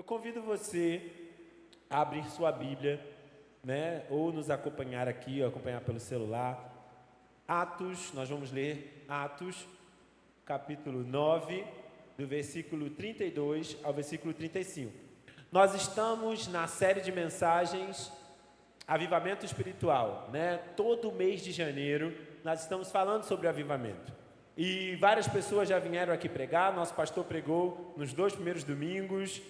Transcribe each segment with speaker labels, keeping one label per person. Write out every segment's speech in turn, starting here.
Speaker 1: convido você a abrir sua Bíblia, né? Ou nos acompanhar aqui, ou acompanhar pelo celular. Atos, nós vamos ler Atos, capítulo 9, do versículo 32 ao versículo 35. Nós estamos na série de mensagens Avivamento Espiritual, né? Todo mês de janeiro nós estamos falando sobre avivamento. E várias pessoas já vieram aqui pregar. Nosso pastor pregou nos 2 primeiros domingos.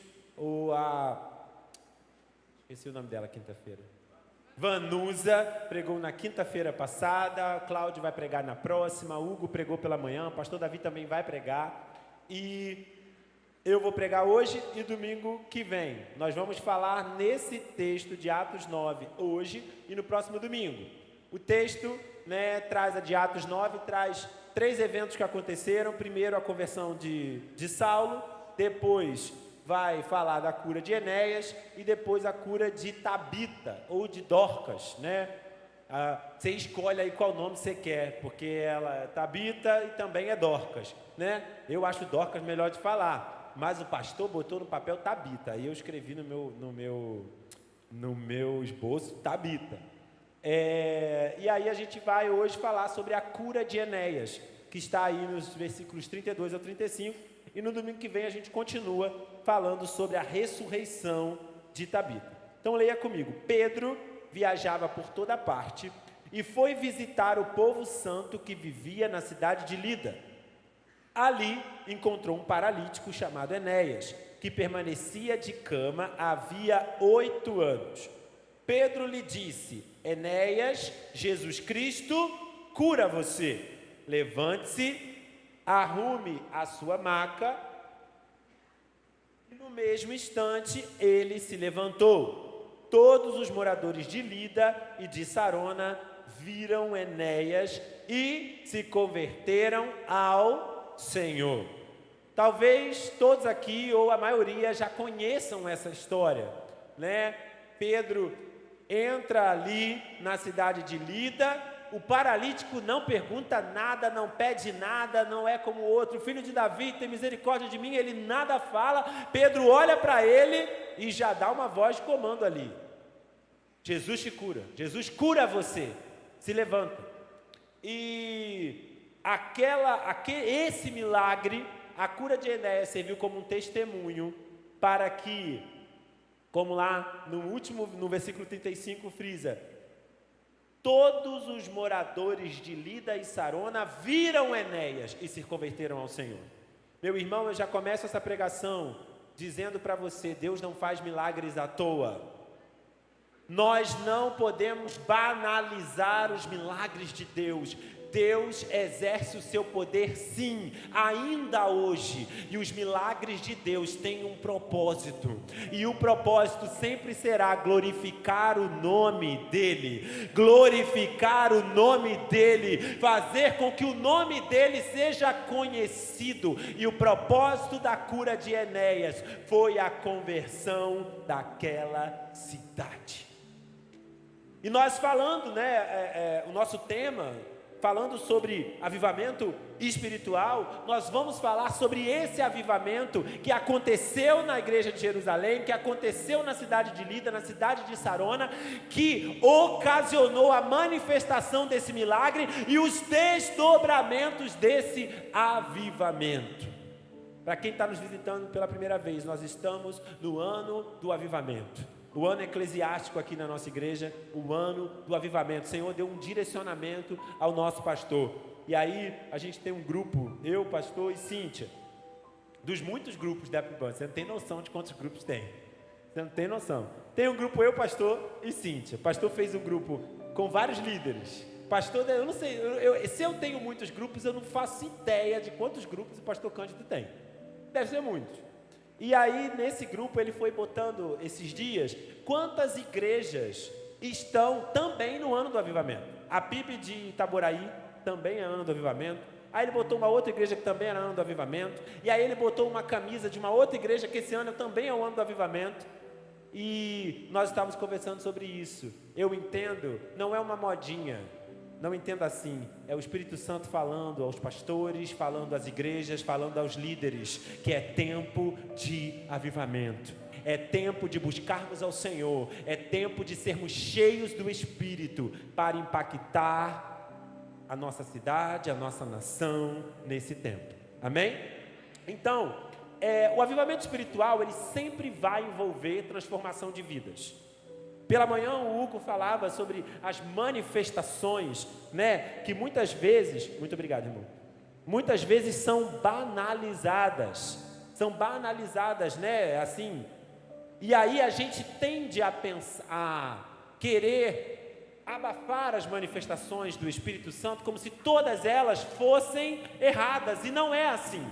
Speaker 1: Esqueci o nome dela, quinta-feira. Vanusa pregou na quinta-feira passada. Cláudio vai pregar na próxima. Hugo pregou pela manhã. O pastor Davi também vai pregar. E eu vou pregar hoje e domingo que vem. Nós vamos falar nesse texto de Atos 9 hoje e no próximo domingo. O texto, né, de Atos 9 traz 3 eventos que aconteceram. Primeiro, a conversão de Saulo. Depois vai falar da cura de Enéas e depois a cura de Tabita ou de Dorcas, né? Você escolhe aí qual nome você quer, porque ela é Tabita e também é Dorcas, né? Eu acho Dorcas melhor de falar, mas o pastor botou no papel Tabita, aí eu escrevi no meu esboço Tabita. E aí a gente vai hoje falar sobre a cura de Enéas, que está aí nos versículos 32 ao 35, e no domingo que vem a gente continua falando sobre a ressurreição de Tabita. Então leia comigo. Pedro viajava por toda parte e foi visitar o povo santo que vivia na cidade de Lida. Ali encontrou um paralítico chamado Enéas, que permanecia de cama havia 8 anos. Pedro lhe disse: Enéas, Jesus Cristo cura você. Levante-se, arrume a sua maca. E no mesmo instante ele se levantou. Todos os moradores de Lida e de Sarona viram Enéas e se converteram ao Senhor. Talvez todos aqui, ou a maioria, já conheçam essa história, né? Pedro entra ali na cidade de Lida. O paralítico não pergunta nada, não pede nada, não é como o outro. Filho de Davi, tem misericórdia de mim. Ele nada fala. Pedro olha para ele e já dá uma voz de comando ali. Jesus te cura. Jesus cura você. Se levanta. E esse milagre, a cura de Enéas, serviu como um testemunho para que, como lá no versículo 35 frisa, todos os moradores de Lida e Sarona viram Enéas e se converteram ao Senhor. Meu irmão, eu já começo essa pregação dizendo para você: Deus não faz milagres à toa. Nós não podemos banalizar os milagres de Deus. Deus exerce o seu poder, sim, ainda hoje. E os milagres de Deus têm um propósito. E o propósito sempre será glorificar o nome dEle. Glorificar o nome dEle. Fazer com que o nome dEle seja conhecido. E o propósito da cura de Enéas foi a conversão daquela cidade. E nós falando, o nosso tema, falando sobre avivamento espiritual, nós vamos falar sobre esse avivamento que aconteceu na igreja de Jerusalém, que aconteceu na cidade de Lida, na cidade de Sarona, que ocasionou a manifestação desse milagre e os desdobramentos desse avivamento. Para quem está nos visitando pela primeira vez, nós estamos no ano do avivamento. O ano eclesiástico aqui na nossa igreja, o ano do avivamento. O Senhor deu um direcionamento ao nosso pastor. E aí a gente tem um grupo, eu, pastor e Cíntia, dos muitos grupos da Epiban. Você não tem noção de quantos grupos tem. Você não tem noção. Tem um grupo, eu, pastor e Cíntia. O pastor fez um grupo com vários líderes. Pastor, eu não sei, se eu tenho muitos grupos, eu não faço ideia de quantos grupos o pastor Cândido tem. Deve ser muitos. E aí, nesse grupo, ele foi botando esses dias quantas igrejas estão também no ano do avivamento. A PIB de Itaboraí também é ano do avivamento. Aí ele botou uma outra igreja que também era ano do avivamento. E aí ele botou uma camisa de uma outra igreja que esse ano também é o ano do avivamento. E nós estávamos conversando sobre isso. Eu entendo, não é uma modinha. Não entenda assim, é o Espírito Santo falando aos pastores, falando às igrejas, falando aos líderes, que é tempo de avivamento, é tempo de buscarmos ao Senhor, é tempo de sermos cheios do Espírito para impactar a nossa cidade, a nossa nação nesse tempo, amém? Então, o avivamento espiritual, ele sempre vai envolver transformação de vidas. Pela manhã o Hugo falava sobre as manifestações, né, que muitas vezes, muito obrigado, irmão, muitas vezes são banalizadas, né, assim, e aí a gente tende a pensar, a querer abafar as manifestações do Espírito Santo como se todas elas fossem erradas, e não é assim.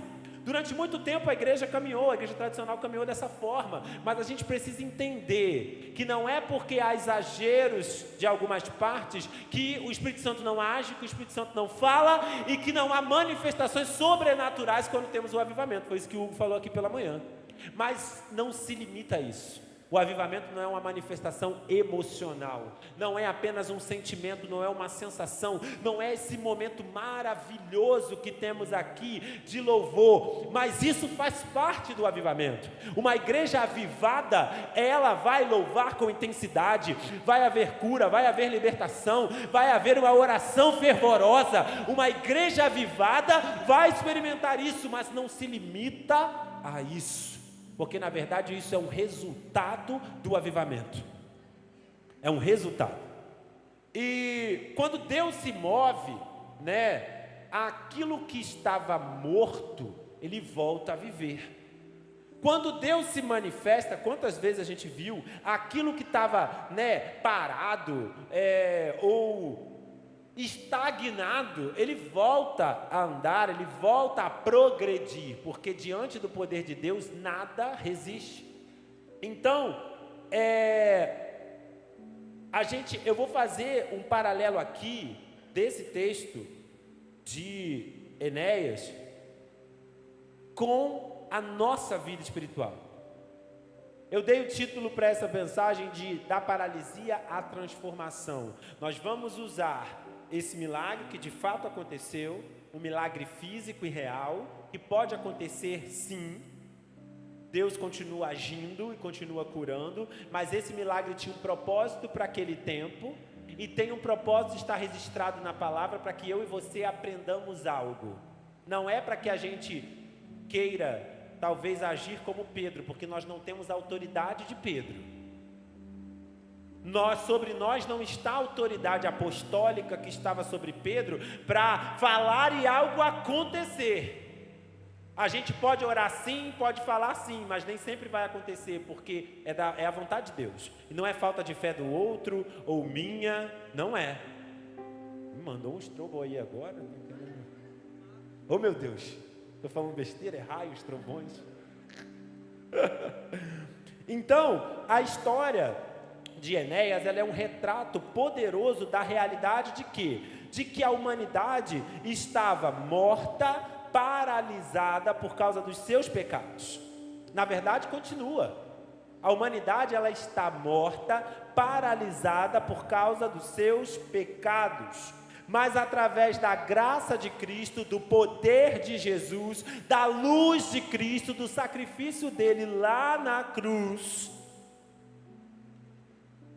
Speaker 1: Durante muito tempo a igreja tradicional caminhou dessa forma, mas a gente precisa entender que não é porque há exageros de algumas partes que o Espírito Santo não age, que o Espírito Santo não fala e que não há manifestações sobrenaturais quando temos o avivamento. Foi isso que o Hugo falou aqui pela manhã. Mas não se limita a isso. O avivamento não é uma manifestação emocional, não é apenas um sentimento, não é uma sensação, não é esse momento maravilhoso que temos aqui de louvor, mas isso faz parte do avivamento. Uma igreja avivada, ela vai louvar com intensidade, vai haver cura, vai haver libertação, vai haver uma oração fervorosa. Uma igreja avivada vai experimentar isso, mas não se limita a isso. Porque na verdade isso é um resultado do avivamento. É um resultado. E quando Deus se move, né, aquilo que estava morto, ele volta a viver. Quando Deus se manifesta, quantas vezes a gente viu aquilo que estava, né, parado, ou estagnado, ele volta a andar, ele volta a progredir, porque diante do poder de Deus nada resiste. Então, eu vou fazer um paralelo aqui desse texto de Enéas com a nossa vida espiritual. Eu dei o título para essa mensagem de da paralisia à transformação. Nós vamos usar esse milagre que de fato aconteceu, um milagre físico e real, que pode acontecer sim, Deus continua agindo e continua curando, mas esse milagre tinha um propósito para aquele tempo, e tem um propósito de estar registrado na palavra para que eu e você aprendamos algo. Não é para que a gente queira talvez agir como Pedro, porque nós não temos a autoridade de Pedro. Sobre nós não está a autoridade apostólica que estava sobre Pedro para falar e algo acontecer. A gente pode orar sim, pode falar sim, mas nem sempre vai acontecer, porque é a vontade de Deus. E não é falta de fé do outro ou minha, não é. Me mandou um estrobo aí agora. Oh meu Deus, estou falando besteira, é raios, trovões. Então, a história de Enéas, ela é um retrato poderoso da realidade de quê? De que a humanidade estava morta, paralisada por causa dos seus pecados. Na verdade, continua. A humanidade, ela está morta, paralisada por causa dos seus pecados. Mas através da graça de Cristo, do poder de Jesus, da luz de Cristo, do sacrifício dele lá na cruz,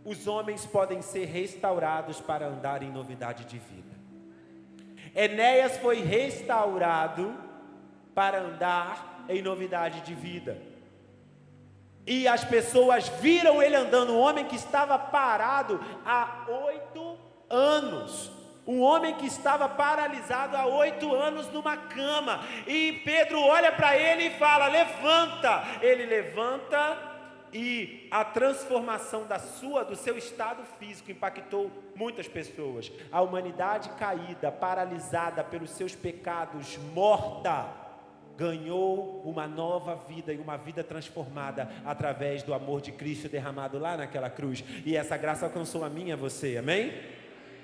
Speaker 1: os homens podem ser restaurados para andar em novidade de vida. Enéas foi restaurado para andar em novidade de vida. E as pessoas viram ele andando, um homem que estava parado há 8 anos. Um homem que estava paralisado há 8 anos numa cama. E Pedro olha para ele e fala: levanta. Ele levanta. E a transformação do seu estado físico impactou muitas pessoas. A humanidade caída, paralisada pelos seus pecados, morta, ganhou uma nova vida e uma vida transformada através do amor de Cristo derramado lá naquela cruz. E essa graça alcançou a mim e a você, amém?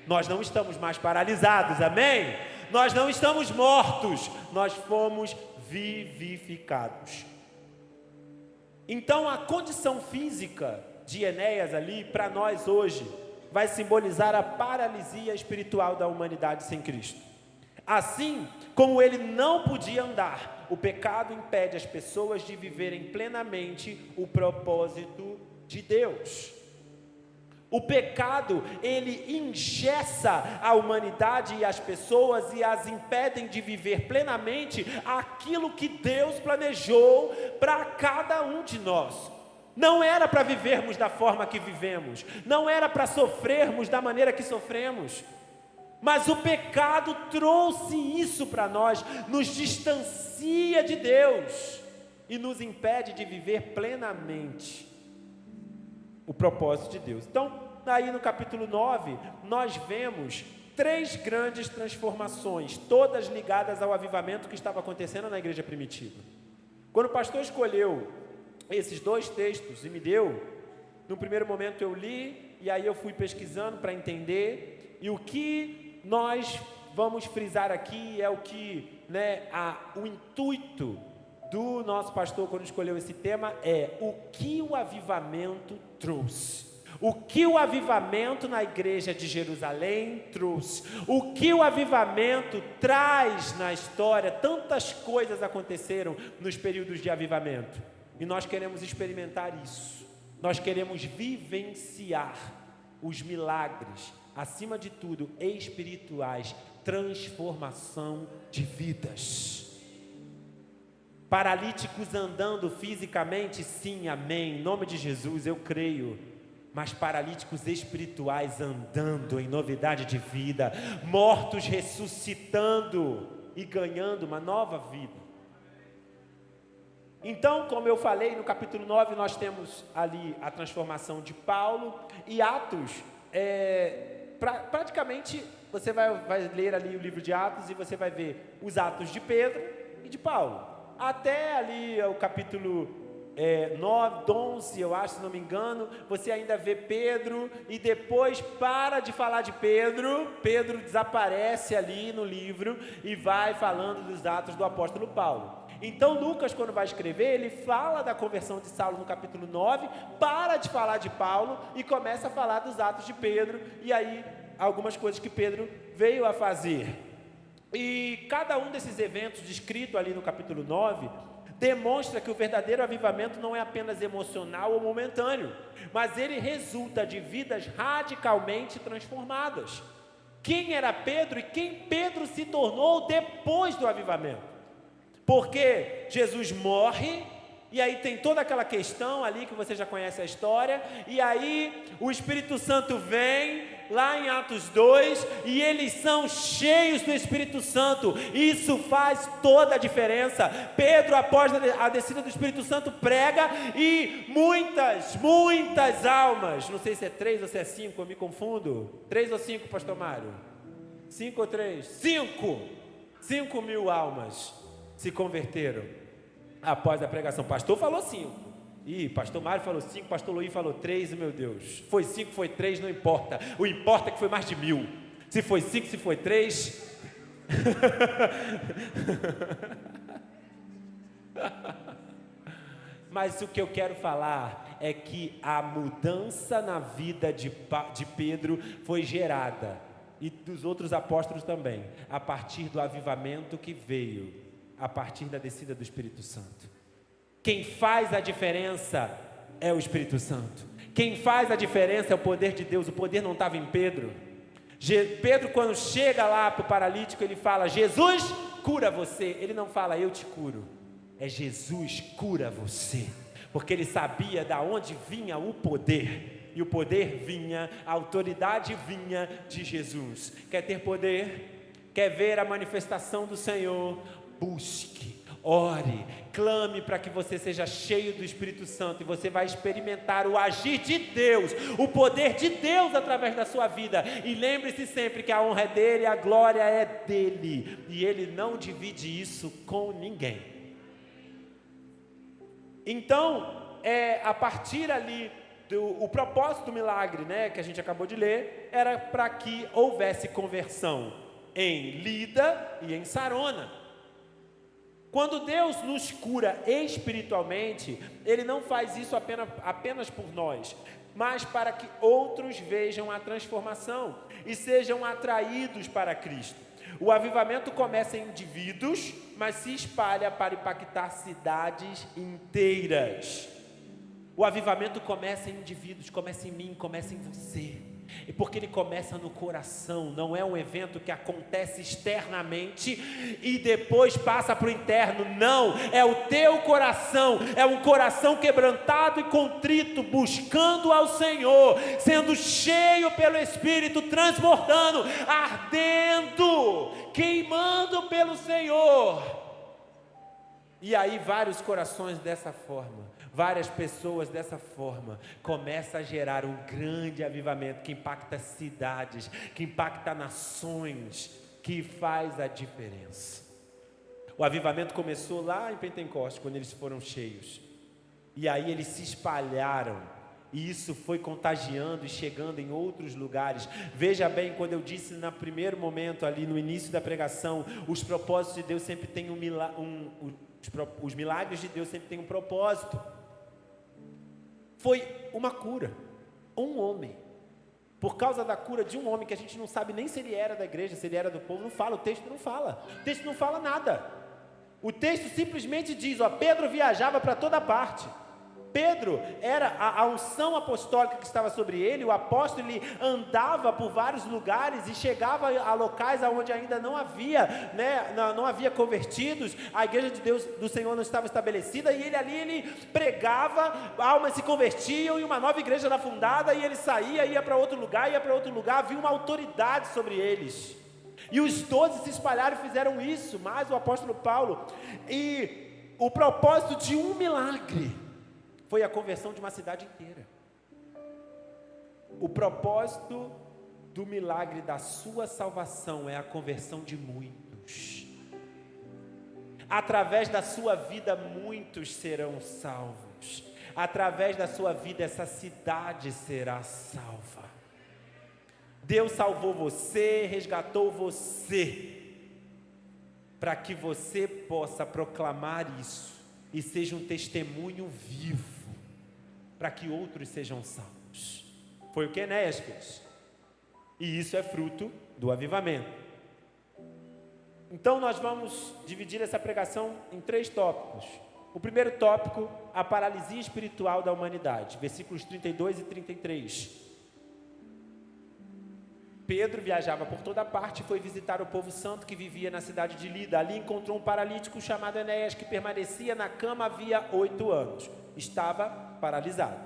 Speaker 1: Nós não estamos mais paralisados, amém? Nós não estamos mortos, nós fomos vivificados. Então a condição física de Enéas ali, para nós hoje, vai simbolizar a paralisia espiritual da humanidade sem Cristo. Assim como ele não podia andar, o pecado impede as pessoas de viverem plenamente o propósito de Deus. O pecado, ele engessa a humanidade e as pessoas e as impedem de viver plenamente aquilo que Deus planejou para cada um de nós. Não era para vivermos da forma que vivemos, não era para sofrermos da maneira que sofremos, mas o pecado trouxe isso para nós, nos distancia de Deus e nos impede de viver plenamente o propósito de Deus. Então, aí no capítulo 9, nós vemos 3 grandes transformações, todas ligadas ao avivamento que estava acontecendo na igreja primitiva. Quando o pastor escolheu esses 2 textos e me deu, no primeiro momento eu li, e aí eu fui pesquisando para entender, e o que nós vamos frisar aqui é o que, o intuito do nosso pastor quando escolheu esse tema é o que o avivamento trouxe. O que o avivamento na igreja de Jerusalém trouxe, o que o avivamento traz na história. Tantas coisas aconteceram nos períodos de avivamento, e nós queremos experimentar isso, nós queremos vivenciar os milagres, acima de tudo, espirituais, transformação de vidas. Paralíticos andando fisicamente, sim, amém, em nome de Jesus, eu creio. Mas paralíticos espirituais andando em novidade de vida, mortos ressuscitando e ganhando uma nova vida. Então, como eu falei, no capítulo 9 nós temos ali a transformação de Paulo, e Atos, praticamente você vai ler ali o livro de Atos e você vai ver os atos de Pedro e de Paulo. Até ali o capítulo 9, 11, eu acho, se não me engano, você ainda vê Pedro, e depois para de falar de Pedro desaparece ali no livro e vai falando dos atos do apóstolo Paulo. Então Lucas, quando vai escrever, ele fala da conversão de Saulo no capítulo 9, para de falar de Paulo e começa a falar dos atos de Pedro, e aí algumas coisas que Pedro veio a fazer. E cada um desses eventos descrito ali no capítulo 9 demonstra que o verdadeiro avivamento não é apenas emocional ou momentâneo, mas ele resulta de vidas radicalmente transformadas. Quem era Pedro e quem Pedro se tornou depois do avivamento? Porque Jesus morre, e aí tem toda aquela questão ali que você já conhece a história, e aí o Espírito Santo vem lá em Atos 2, e eles são cheios do Espírito Santo. Isso faz toda a diferença. Pedro, após a descida do Espírito Santo, prega, e muitas almas, não sei se é 3 ou se é 5, eu me confundo, 3 ou 5, pastor Mário? 5 ou 3? 5 mil almas se converteram após a pregação. Pastor falou 5, e pastor Mário falou 5, pastor Luís falou 3, meu Deus, foi 5, foi 3, não importa, o importa é que foi mais de 1000, se foi 5, se foi 3, mas o que eu quero falar é que a mudança na vida de Pedro foi gerada, e dos outros apóstolos também, a partir do avivamento que veio a partir da descida do Espírito Santo. Quem faz a diferença é o Espírito Santo. Quem faz a diferença é o poder de Deus. O poder não estava em Pedro. Pedro, quando chega lá para o paralítico, ele fala: Jesus cura você. Ele não fala: eu te curo. É Jesus cura você. Porque ele sabia de onde vinha o poder. E o poder vinha, a autoridade vinha de Jesus. Quer ter poder? Quer ver a manifestação do Senhor? Busque, ore, clame para que você seja cheio do Espírito Santo, e você vai experimentar o agir de Deus, o poder de Deus através da sua vida. E lembre-se sempre que a honra é dele, a glória é dele, e ele não divide isso com ninguém. Então, a partir ali o propósito do milagre, que a gente acabou de ler, era para que houvesse conversão em Lida e em Sarona. Quando Deus nos cura espiritualmente, Ele não faz isso apenas por nós. mas para que outros vejam a transformação e sejam atraídos para Cristo. O avivamento começa em indivíduos, mas se espalha para impactar cidades inteiras. O avivamento começa em indivíduos, começa em mim, começa em você. E porque ele começa no coração, não é um evento que acontece externamente e depois passa para o interno, não, é o teu coração, é um coração quebrantado e contrito, buscando ao Senhor, sendo cheio pelo Espírito, transbordando, ardendo, queimando pelo Senhor. E aí vários corações dessa forma, várias pessoas dessa forma, começa a gerar um grande avivamento que impacta cidades, que impacta nações, que faz a diferença. O avivamento começou lá em Pentecostes, quando eles foram cheios, e aí eles se espalharam, e isso foi contagiando e chegando em outros lugares. Veja bem, quando eu disse no primeiro momento ali, no início da pregação, os propósitos de Deus sempre têm os milagres de Deus sempre têm um propósito. Foi uma cura, um homem, por causa da cura de um homem que a gente não sabe nem se ele era da igreja, se ele era do povo, não fala, o texto não fala nada. O texto simplesmente diz, Pedro viajava para toda parte. Pedro era a unção apostólica que estava sobre ele, o apóstolo, ele andava por vários lugares e chegava a locais onde ainda não havia, não havia convertidos, a igreja de Deus, do Senhor não estava estabelecida, e ele pregava, almas se convertiam e uma nova igreja era fundada, e ele saía, ia para outro lugar, havia uma autoridade sobre eles, e os 12 se espalharam e fizeram isso, mais o apóstolo Paulo, e o propósito de um milagre foi a conversão de uma cidade inteira. O propósito do milagre da sua salvação é a conversão de muitos. Através da sua vida, muitos serão salvos. Através da sua vida, essa cidade será salva. Deus salvou você, resgatou você, para que você possa proclamar isso e seja um testemunho vivo, para que outros sejam salvos. Foi o que Enéas fez. E isso é fruto do avivamento. Então nós vamos dividir essa pregação em 3 tópicos. O primeiro tópico, a paralisia espiritual da humanidade, versículos 32 e 33. Pedro viajava por toda parte e foi visitar o povo santo que vivia na cidade de Lida. Ali encontrou um paralítico chamado Enéas, que permanecia na cama havia 8 anos. Estava paralisado.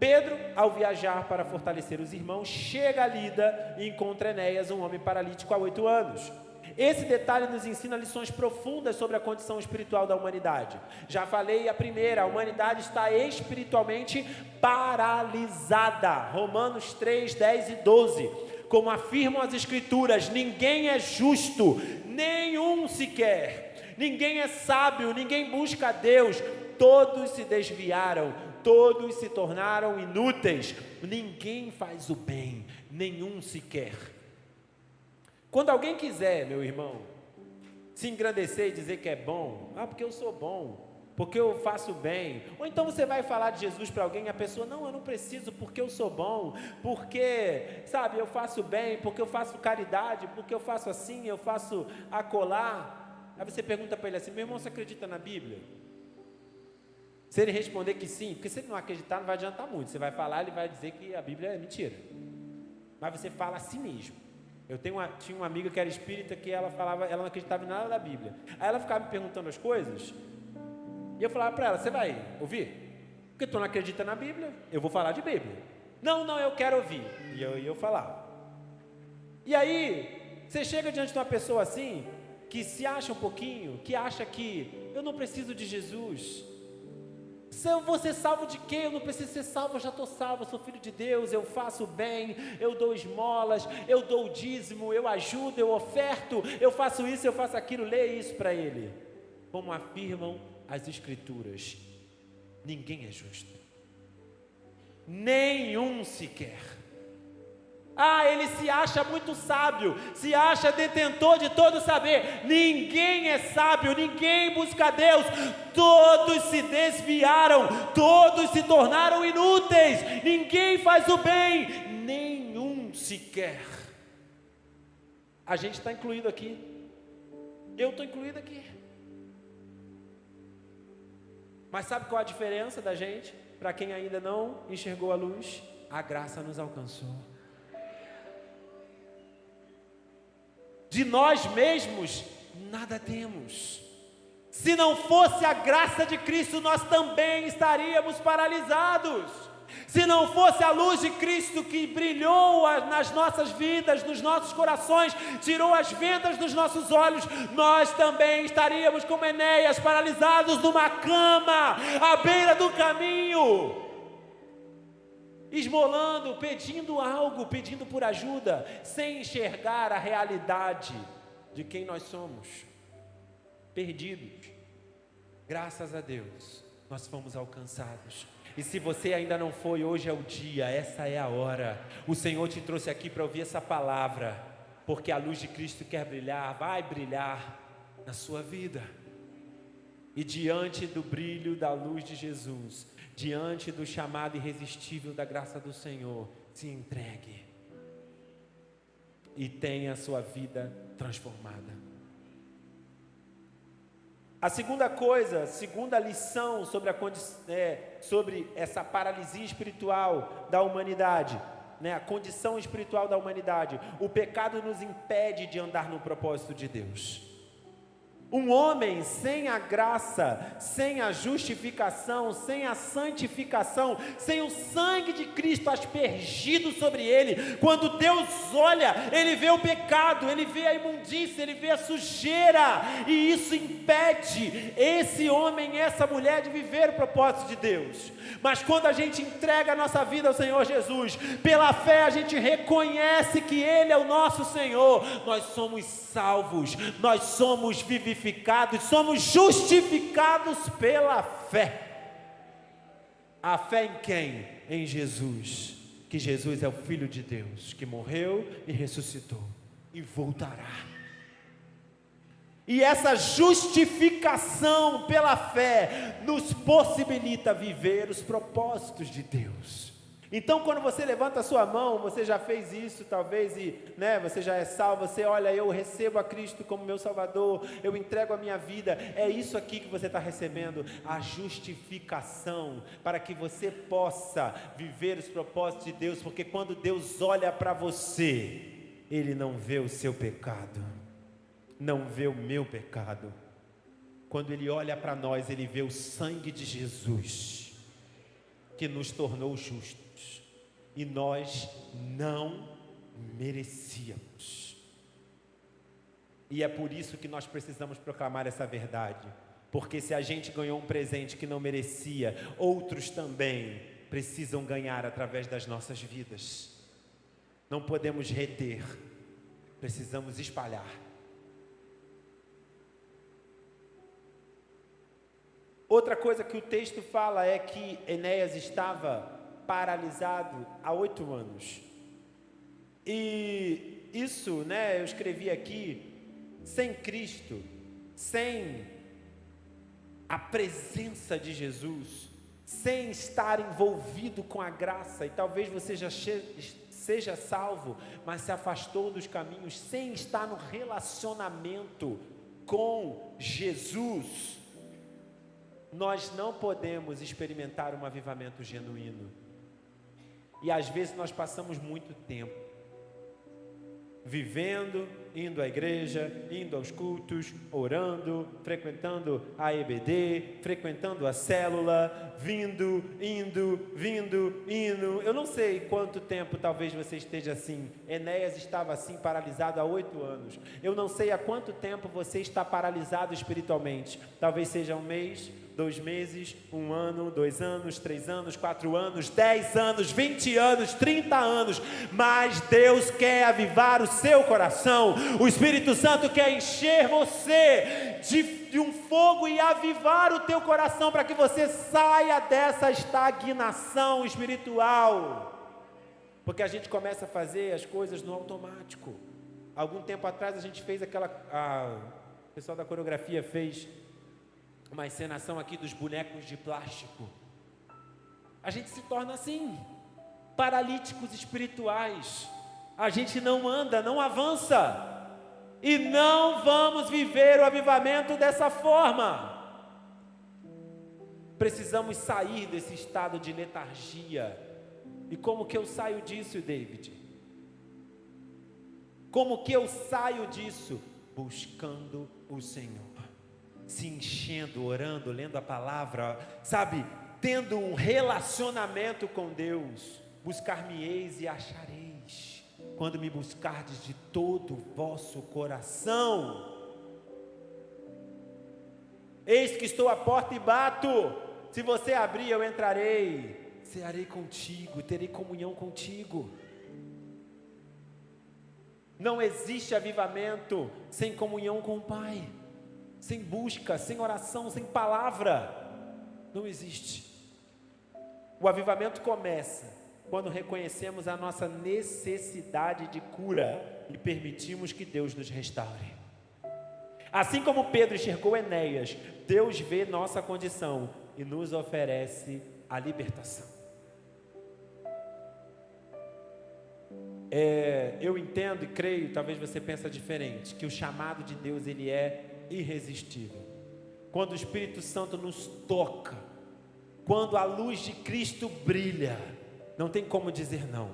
Speaker 1: Pedro, ao viajar para fortalecer os irmãos, chega a Lida e encontra Enéas, um homem paralítico há 8 anos. Esse detalhe nos ensina lições profundas sobre a condição espiritual da humanidade. Já falei a primeira, a humanidade está espiritualmente paralisada. Romanos 3, 10 e 12. Como afirmam as Escrituras, ninguém é justo, nenhum sequer. Ninguém é sábio, ninguém busca a Deus. Todos se desviaram, todos se tornaram inúteis. Ninguém faz o bem, nenhum sequer. Quando alguém quiser, meu irmão, se engrandecer e dizer que é bom, porque eu sou bom, porque eu faço bem, ou então você vai falar de Jesus para alguém e a pessoa, não, eu não preciso, porque eu sou bom, porque, sabe, eu faço bem, porque eu faço caridade, porque eu faço assim, eu faço acolá. Aí você pergunta para ele assim, meu irmão, você acredita na Bíblia? Se ele responder que sim, porque se ele não acreditar não vai adiantar muito, você vai falar, ele vai dizer que a Bíblia é mentira, mas você fala a si mesmo. Eu tinha uma amiga que era espírita, que ela falava, ela não acreditava em nada da Bíblia, aí ela ficava me perguntando as coisas, e eu falava para ela, você vai ouvir? Porque tu não acredita na Bíblia, eu vou falar de Bíblia. Não, eu quero ouvir, e eu falava. E aí, você chega diante de uma pessoa assim, que se acha um pouquinho, que acha que eu não preciso de Jesus. Se eu vou ser salvo de quê? Eu não preciso ser salvo, eu já estou salvo, eu sou filho de Deus, eu faço bem, eu dou esmolas, eu dou o dízimo, eu ajudo, eu oferto, eu faço isso, eu faço aquilo. Lê isso para ele. Como afirmam as Escrituras, ninguém é justo, nenhum sequer. Ah, ele se acha muito sábio, se acha detentor de todo saber. Ninguém é sábio, ninguém busca Deus. Todos se desviaram, todos se tornaram inúteis. Ninguém faz o bem, nenhum sequer. A gente está incluído aqui. Eu estou incluído aqui. Mas sabe qual a diferença da gente? Para quem ainda não enxergou a luz, a graça nos alcançou. De nós mesmos, nada temos. Se não fosse a graça de Cristo, nós também estaríamos paralisados. Se não fosse a luz de Cristo que brilhou nas nossas vidas, nos nossos corações, tirou as vendas dos nossos olhos, nós também estaríamos como Enéas, paralisados numa cama, à beira do caminho, esmolando, pedindo algo, pedindo por ajuda, sem enxergar a realidade de quem nós somos, perdidos. Graças a Deus, nós fomos alcançados. E se você ainda não foi, hoje é o dia, essa é a hora. O Senhor te trouxe aqui para ouvir essa palavra, porque a luz de Cristo quer brilhar, vai brilhar na sua vida. E diante do brilho da luz de Jesus, diante do chamado irresistível da graça do Senhor, se entregue e tenha a sua vida transformada. A segunda coisa, segunda lição sobre essa paralisia espiritual da humanidade, a condição espiritual da humanidade. O pecado nos impede de andar no propósito de Deus. Um homem sem a graça, sem a justificação, sem a santificação, sem o sangue de Cristo aspergido sobre ele, quando Deus olha, ele vê o pecado, ele vê a imundícia, ele vê a sujeira, e isso impede esse homem, essa mulher de viver o propósito de Deus. Mas quando a gente entrega a nossa vida ao Senhor Jesus, pela fé a gente reconhece que Ele é o nosso Senhor, nós somos salvos, nós somos vivificados, somos justificados pela fé. A fé em quem? Em Jesus, que Jesus é o Filho de Deus, que morreu e ressuscitou e voltará. E essa justificação pela fé nos possibilita viver os propósitos de Deus. Então, quando você levanta a sua mão, você já fez isso talvez e você já é salvo, você olha, eu recebo a Cristo como meu Salvador, eu entrego a minha vida, é isso aqui que você está recebendo, a justificação, para que você possa viver os propósitos de Deus, porque quando Deus olha para você, Ele não vê o seu pecado, não vê o meu pecado. Quando Ele olha para nós, Ele vê o sangue de Jesus, que nos tornou justos, e nós não merecíamos. E é por isso que nós precisamos proclamar essa verdade, porque se a gente ganhou um presente que não merecia, outros também precisam ganhar através das nossas vidas. Não podemos reter, precisamos espalhar. Outra coisa que o texto fala é que Enéas estava paralisado há 8 anos. E isso, eu escrevi aqui, sem Cristo, sem a presença de Jesus, sem estar envolvido com a graça, e talvez você já seja salvo, mas se afastou dos caminhos, sem estar no relacionamento com Jesus, nós não podemos experimentar um avivamento genuíno. E às vezes nós passamos muito tempo vivendo, indo à igreja, indo aos cultos, orando, frequentando a EBD, frequentando a célula, vindo, indo. Eu não sei quanto tempo talvez você esteja assim. Enéas estava assim, paralisado há 8 anos. Eu não sei há quanto tempo você está paralisado espiritualmente. Talvez seja 1 mês, 2 meses, 1 ano, 2 anos, 3 anos, 4 anos, 10 anos, 20 anos, 30 anos, mas Deus quer avivar o seu coração. O Espírito Santo quer encher você de um fogo e avivar o teu coração para que você saia dessa estagnação espiritual. Porque a gente começa a fazer as coisas no automático. Algum tempo atrás a gente fez o pessoal da coreografia fez uma encenação aqui dos bonecos de plástico. A gente se torna assim, paralíticos espirituais. A gente não anda, não avança. E não vamos viver o avivamento dessa forma. Precisamos sair desse estado de letargia. E como que eu saio disso, David? Como que eu saio disso? Buscando o Senhor, se enchendo, orando, lendo a palavra, sabe? Tendo um relacionamento com Deus. Buscar-me-eis e achareis, quando me buscardes de todo o vosso coração. Eis que estou à porta e bato. Se você abrir, eu entrarei. Cearei contigo, terei comunhão contigo. Não existe avivamento sem comunhão com o Pai, sem busca, sem oração, sem palavra. Não existe. O avivamento começa quando reconhecemos a nossa necessidade de cura e permitimos que Deus nos restaure. Assim como Pedro enxergou Enéas, Deus vê nossa condição e nos oferece a libertação. Eu entendo e creio, talvez você pense diferente, que o chamado de Deus ele é irresistível. Quando o Espírito Santo nos toca, quando a luz de Cristo brilha, não tem como dizer não.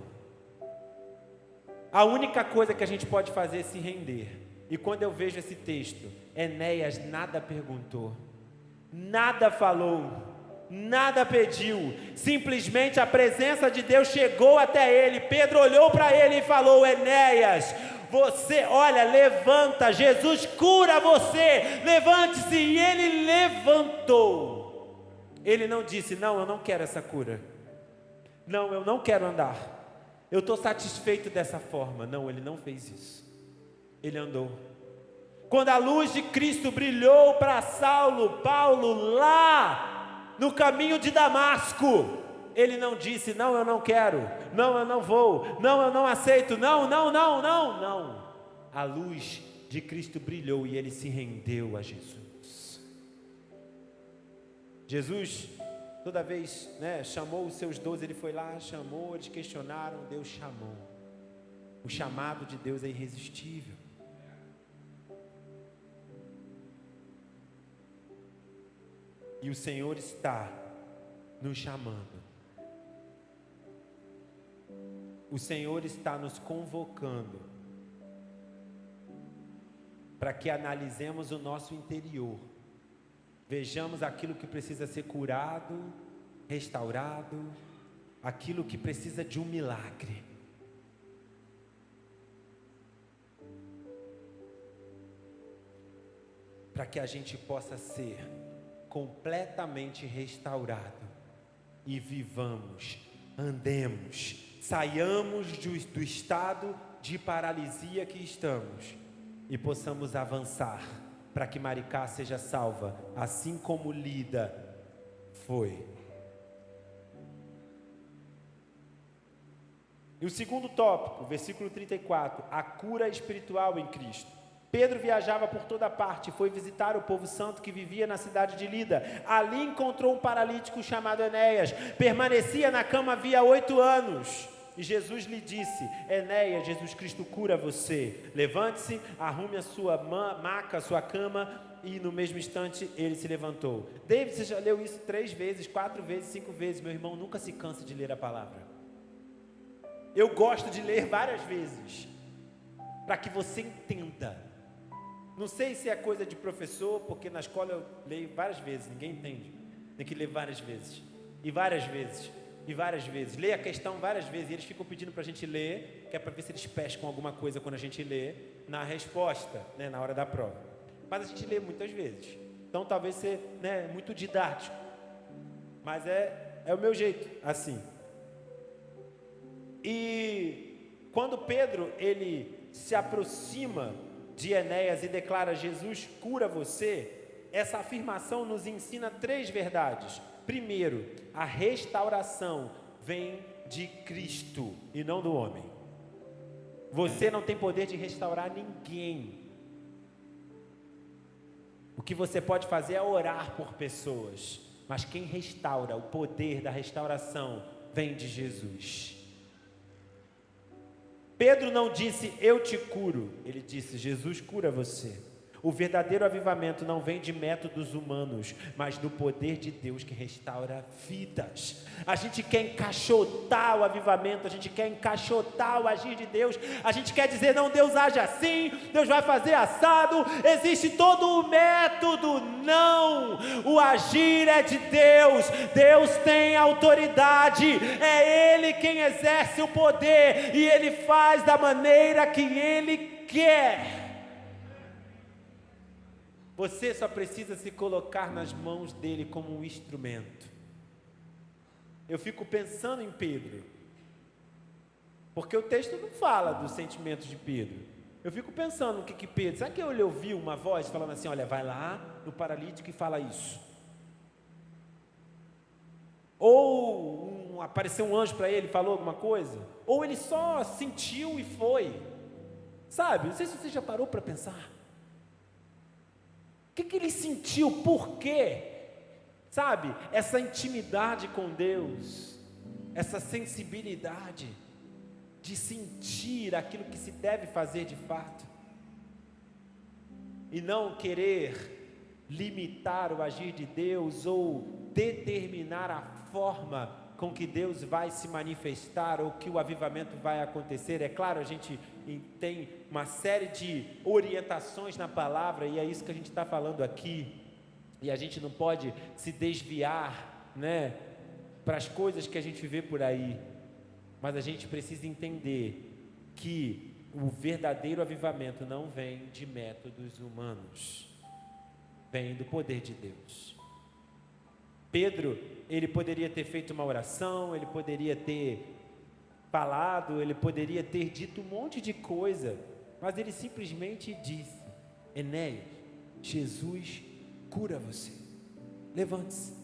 Speaker 1: A única coisa que a gente pode fazer é se render. E quando eu vejo esse texto, Enéas nada perguntou, nada falou, nada pediu, simplesmente a presença de Deus chegou até ele. Pedro olhou para ele e falou: Enéas, você, olha, levanta, Jesus cura você, levante-se. E ele levantou. Ele não disse: não, eu não quero essa cura, não, eu não quero andar, eu estou satisfeito dessa forma. Não, ele não fez isso, ele andou. Quando a luz de Cristo brilhou para Paulo lá no caminho de Damasco, ele não disse: não, eu não quero, não, eu não vou, não, eu não aceito, não. A luz de Cristo brilhou e ele se rendeu a Jesus. Jesus, toda vez, chamou os seus 12, ele foi lá, chamou, eles questionaram, Deus chamou. O chamado de Deus é irresistível. E o Senhor está nos chamando. O Senhor está nos convocando para que analisemos o nosso interior, vejamos aquilo que precisa ser curado, restaurado, aquilo que precisa de um milagre. Para que a gente possa ser completamente restaurado e vivamos, andemos, saiamos do estado de paralisia que estamos e possamos avançar para que Maricá seja salva, assim como Lida foi. E o segundo tópico, versículo 34, a cura espiritual em Cristo. Pedro viajava por toda parte, foi visitar o povo santo que vivia na cidade de Lida. Ali encontrou um paralítico chamado Enéas, permanecia na cama havia 8 anos. E Jesus lhe disse: Enéas, Jesus Cristo cura você. Levante-se, arrume a sua maca, a sua cama. E no mesmo instante ele se levantou. David, você já leu isso 3 vezes, 4 vezes, 5 vezes. Meu irmão, nunca se canse de ler a palavra. Eu gosto de ler várias vezes, para que você entenda. Não sei se é coisa de professor, porque na escola eu leio várias vezes, ninguém entende. Tem que ler várias vezes, e várias vezes, e várias vezes. Lê a questão várias vezes, e eles ficam pedindo para a gente ler, que é para ver se eles pescam alguma coisa quando a gente lê, na resposta, na hora da prova. Mas a gente lê muitas vezes, então talvez seja muito didático, mas é o meu jeito, assim. E quando Pedro, ele se aproxima de Enéas e declara: Jesus cura você, essa afirmação nos ensina 3 verdades. Primeiro, a restauração vem de Cristo e não do homem. Você não tem poder de restaurar ninguém. O que você pode fazer é orar por pessoas, mas quem restaura, o poder da restauração vem de Jesus. Pedro não disse, eu te curo, ele disse, Jesus cura você. O verdadeiro avivamento não vem de métodos humanos, mas do poder de Deus que restaura vidas. A gente quer encaixotar o avivamento, a gente quer encaixotar o agir de Deus, a gente quer dizer, não, Deus age assim, Deus vai fazer assado, existe todo o método. Não, o agir é de Deus, Deus tem autoridade, é Ele quem exerce o poder, e Ele faz da maneira que Ele quer. Você só precisa se colocar nas mãos dele como um instrumento. Eu fico pensando em Pedro, porque o texto não fala dos sentimentos de Pedro. Eu fico pensando no que Pedro, será que ele ouviu uma voz falando assim, olha, vai lá no paralítico e fala isso? Ou apareceu um anjo para ele e falou alguma coisa? Ou ele só sentiu e foi? Sabe, não sei se você já parou para pensar. O que ele sentiu? Por quê? Sabe, essa intimidade com Deus, essa sensibilidade de sentir aquilo que se deve fazer de fato, e não querer limitar o agir de Deus ou determinar a forma com que Deus vai se manifestar ou que o avivamento vai acontecer. É claro, a gente tem uma série de orientações na palavra, e é isso que a gente está falando aqui, e a gente não pode se desviar, né, para as coisas que a gente vê por aí, mas a gente precisa entender que o verdadeiro avivamento não vem de métodos humanos, vem do poder de Deus. Pedro, ele poderia ter feito uma oração, ele poderia ter falado, ele poderia ter dito um monte de coisa, mas ele simplesmente disse, Enéas, Jesus cura você, levante-se.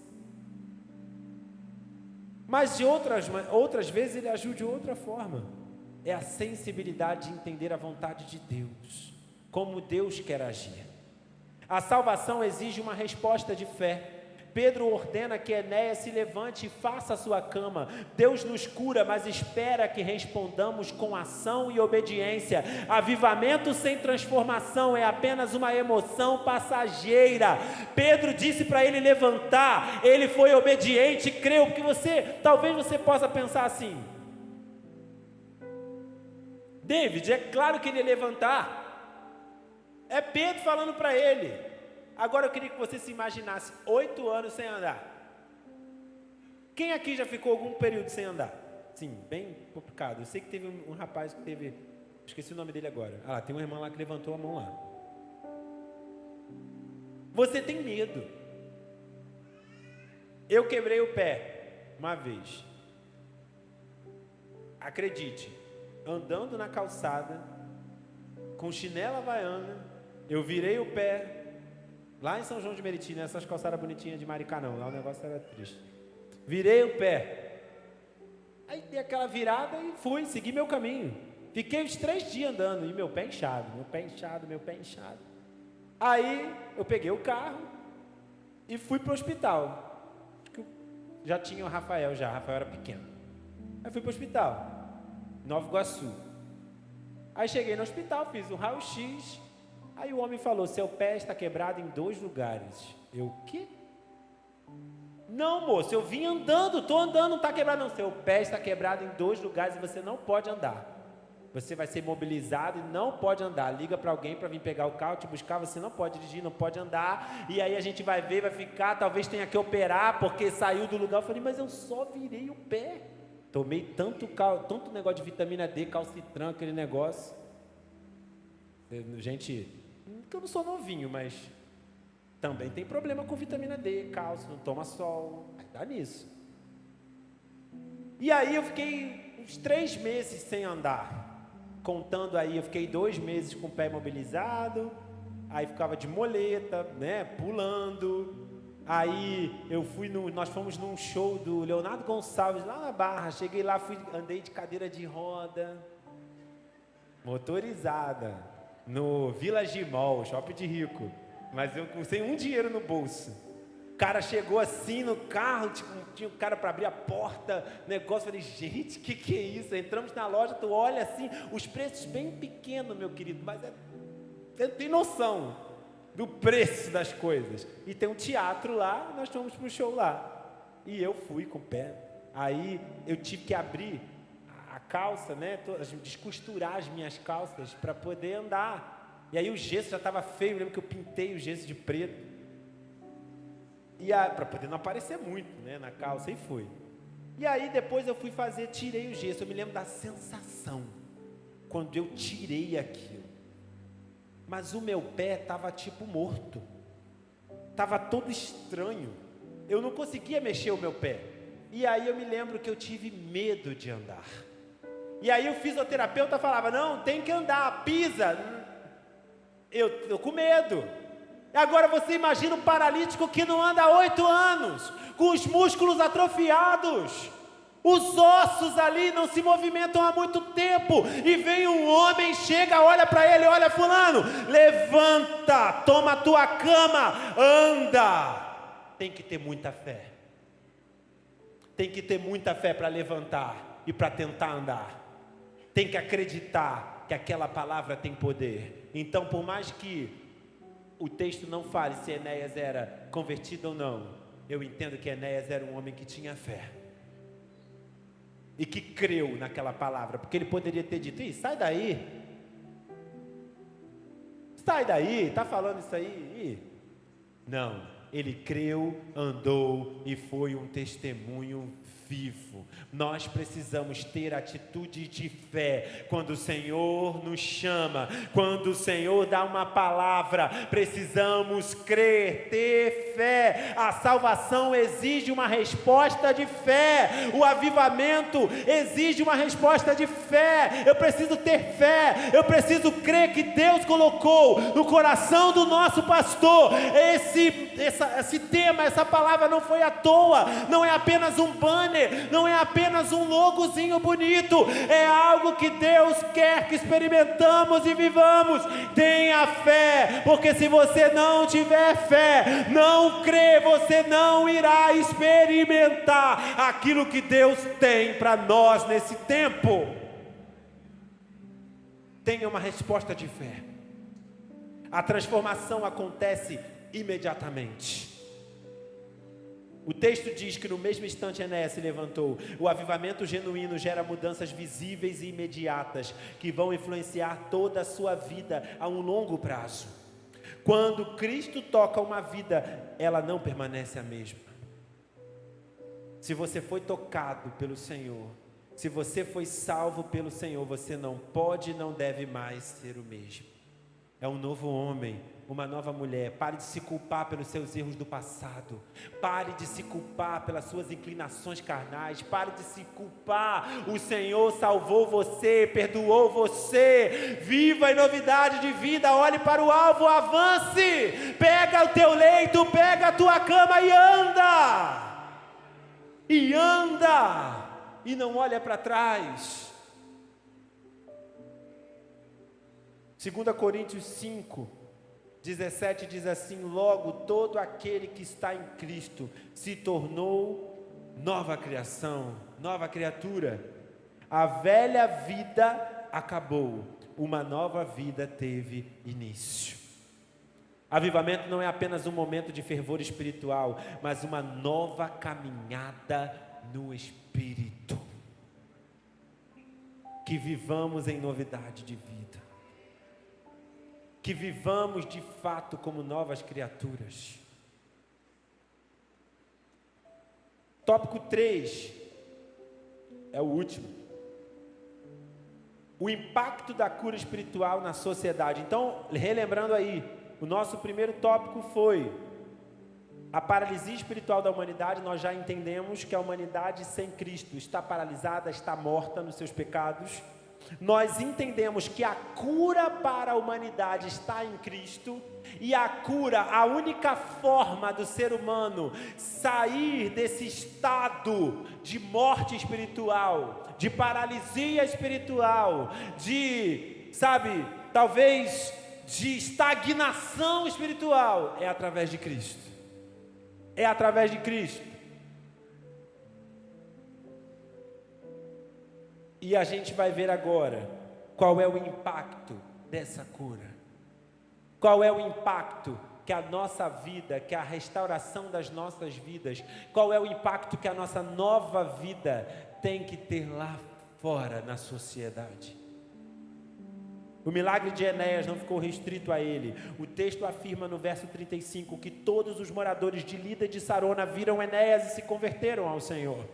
Speaker 1: Mas de outras vezes ele agiu de outra forma. É a sensibilidade de entender a vontade de Deus, como Deus quer agir. A salvação exige uma resposta de fé. Pedro ordena que Enéas se levante e faça a sua cama. Deus nos cura, mas espera que respondamos com ação e obediência. Avivamento sem transformação é apenas uma emoção passageira. Pedro disse para ele levantar, ele foi obediente, creu, porque talvez você possa pensar assim, David, é claro que ele ia levantar, é Pedro falando para ele. Agora eu queria que você se imaginasse 8 anos sem andar. Quem aqui já ficou algum período sem andar? Sim, bem complicado. Eu sei que teve um rapaz que teve, esqueci o nome dele agora. Ah, tem uma irmã lá que levantou a mão lá. Você tem medo. Eu quebrei o pé uma vez. Acredite, andando na calçada, com chinela havaiana, eu virei o pé. Lá em São João de Meriti, nessas calçadas bonitinhas de Maricá não, lá o negócio era triste. Virei o pé, aí dei aquela virada e fui, segui meu caminho. Fiquei uns 3 dias andando, e meu pé inchado. Aí eu peguei o carro e fui para o hospital. Já tinha o Rafael era pequeno. Aí fui para o hospital, Nova Iguaçu. Aí cheguei no hospital, fiz um raio-x. Aí o homem falou, seu pé está quebrado em 2 lugares. Eu, o quê? Não, moço, eu vim andando, estou andando, não está quebrado não. Seu pé está quebrado em 2 lugares e você não pode andar. Você vai ser mobilizado e não pode andar. Liga para alguém para vir pegar o carro, te buscar, você não pode dirigir, não pode andar. E aí a gente vai ver, vai ficar, talvez tenha que operar, porque saiu do lugar. Eu falei, mas eu só virei o pé. Tomei tanto negócio de vitamina D, calcitran, aquele negócio. Gente, que eu não sou novinho, mas também tem problema com vitamina D, cálcio, não toma sol, vai dar nisso. E aí eu fiquei uns 3 meses sem andar, contando aí, eu fiquei 2 meses com o pé imobilizado, aí ficava de moleta, né, pulando, Aí nós fomos num show do Leonardo Gonçalves, lá na Barra. Cheguei lá, andei de cadeira de roda, motorizada, no Village Mall, shopping de rico. Mas eu sem um dinheiro no bolso. O cara chegou assim no carro, tinha um cara para abrir a porta, negócio, falei, gente, que é isso? Entramos na loja, tu olha assim, os preços bem pequenos, meu querido, mas você tem noção do preço das coisas. E tem um teatro lá, nós fomos pro show lá. E eu fui com o pé. Aí eu tive que abrir a calça, né? Descosturar as minhas calças para poder andar. E aí o gesso já estava feio, eu lembro que eu pintei o gesso de preto. E para poder não aparecer muito, né, na calça, e fui. E aí depois eu fui tirei o gesso. Eu me lembro da sensação quando eu tirei aquilo. Mas o meu pé estava tipo morto, estava todo estranho, eu não conseguia mexer o meu pé. E aí eu me lembro que eu tive medo de andar. E aí o fisioterapeuta falava, não, tem que andar, pisa. Eu com medo. Agora você imagina um paralítico que não anda há 8 anos, com os músculos atrofiados, os ossos ali não se movimentam há muito tempo, e vem um homem, chega, olha para ele, olha fulano, levanta, toma a tua cama, anda. Tem que ter muita fé. Tem que ter muita fé para levantar e para tentar andar. Tem que acreditar que aquela palavra tem poder. Então, por mais que o texto não fale se Enéas era convertido ou não, eu entendo que Enéas era um homem que tinha fé. E que creu naquela palavra, porque ele poderia ter dito, sai daí, está falando isso aí, não, ele creu, andou e foi um testemunho vivo. Nós precisamos ter atitude de fé quando o Senhor nos chama, quando o Senhor dá uma palavra, precisamos crer, ter fé. A salvação exige uma resposta de fé, o avivamento exige uma resposta de fé. Eu preciso ter fé, eu preciso crer que Deus colocou no coração do nosso pastor esse tema, essa palavra não foi à toa, não é apenas um banner, não é apenas um logozinho bonito, é algo que Deus quer que experimentamos e vivamos. Tenha fé, porque se você não tiver fé, não crê, você não irá experimentar aquilo que Deus tem para nós nesse tempo. Tenha uma resposta de fé. A transformação acontece imediatamente. O texto diz que no mesmo instante Enéas se levantou. O avivamento genuíno gera mudanças visíveis e imediatas, que vão influenciar toda a sua vida a um longo prazo. Quando Cristo toca uma vida, ela não permanece a mesma. Se você foi tocado pelo Senhor, se você foi salvo pelo Senhor, você não pode e não deve mais ser o mesmo. É um novo homem, uma nova mulher. Pare de se culpar pelos seus erros do passado. Pare de se culpar pelas suas inclinações carnais. Pare de se culpar. O Senhor salvou você, perdoou você. Viva em novidade de vida. Olhe para o alvo, avance. Pega o teu leito, pega a tua cama e anda. E anda. E não olha para trás. 2 Coríntios 5, 17 diz assim: logo todo aquele que está em Cristo se tornou nova criação, nova criatura. A velha vida acabou, uma nova vida teve início. Avivamento não é apenas um momento de fervor espiritual, mas uma nova caminhada no Espírito. Que vivamos em novidade de vida. Que vivamos de fato como novas criaturas. Tópico 3 é o último. O impacto da cura espiritual na sociedade. Então, relembrando aí, o nosso primeiro tópico foi a paralisia espiritual da humanidade. Nós já entendemos que a humanidade sem Cristo está paralisada, está morta nos seus pecados. nós entendemos que a cura para a humanidade está em Cristo, e a cura, a única forma do ser humano sair desse estado de morte espiritual, de paralisia espiritual, de, talvez de estagnação espiritual, é através de Cristo. É através de Cristo. E a gente vai ver agora qual é o impacto dessa cura. Qual é o impacto que a nossa vida, que a restauração das nossas vidas, qual é o impacto que a nossa nova vida tem que ter lá fora na sociedade. O milagre de Enéas não ficou restrito a ele. O texto afirma no verso 35 que todos os moradores de Lida e de Sarona viram Enéas e se converteram ao Senhor.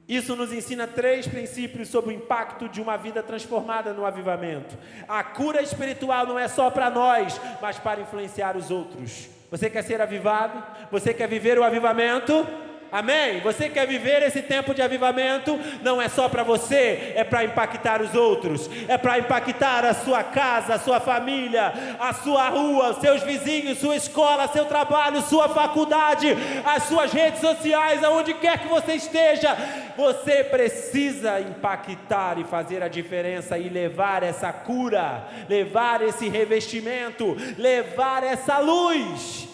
Speaker 1: Isso nos ensina 3 princípios sobre o impacto de uma vida transformada no avivamento. A cura espiritual não é só para nós, mas para influenciar os outros. Você quer ser avivado? Você quer viver o avivamento? Amém? Você quer viver esse tempo de avivamento? Não é só para você, é para impactar os outros, é para impactar a sua casa, a sua família, a sua rua, os seus vizinhos, sua escola, seu trabalho, sua faculdade, as suas redes sociais, aonde quer que você esteja. Você precisa impactar e fazer a diferença e levar essa cura, levar esse revestimento, levar essa luz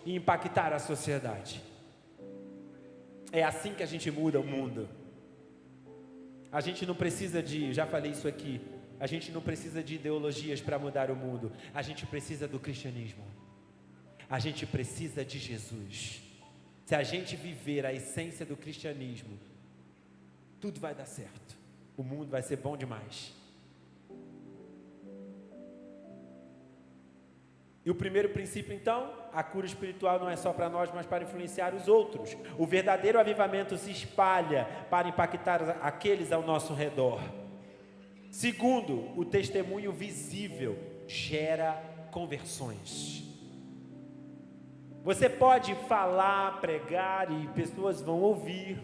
Speaker 1: e impactar a sociedade. É assim que a gente muda o mundo. A gente não precisa já falei isso aqui, a gente não precisa de ideologias para mudar o mundo. A gente precisa do cristianismo. A gente precisa de Jesus. Se a gente viver a essência do cristianismo, tudo vai dar certo. O mundo vai ser bom demais. E o primeiro princípio, então, a cura espiritual não é só para nós, mas para influenciar os outros. O verdadeiro avivamento se espalha para impactar aqueles ao nosso redor. Segundo, o testemunho visível gera conversões. Você pode falar, pregar e pessoas vão ouvir,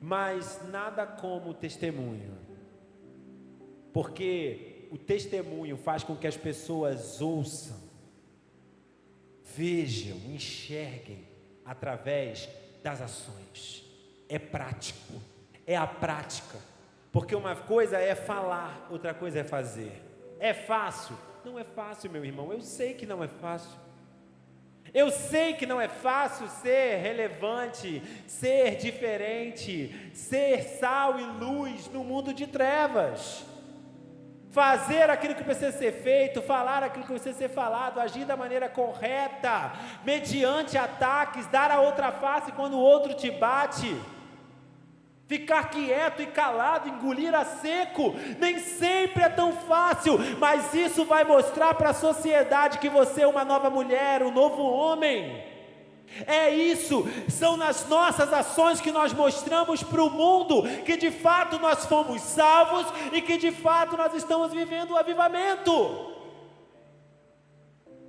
Speaker 1: mas nada como o testemunho, porque o testemunho faz com que as pessoas ouçam, vejam, enxerguem através das ações. É prático, é a prática, porque uma coisa é falar, outra coisa é fazer. É fácil? Não é fácil, meu irmão, eu sei que não é fácil. Eu sei que não é fácil ser relevante, ser diferente, ser sal e luz no mundo de trevas. Fazer aquilo que precisa ser feito, falar aquilo que precisa ser falado, agir da maneira correta, mediante ataques, dar a outra face quando o outro te bate, ficar quieto e calado, engolir a seco, nem sempre é tão fácil, mas isso vai mostrar para a sociedade que você é uma nova mulher, um novo homem. É isso, são nas nossas ações que nós mostramos para o mundo que de fato nós fomos salvos e que de fato nós estamos vivendo o avivamento.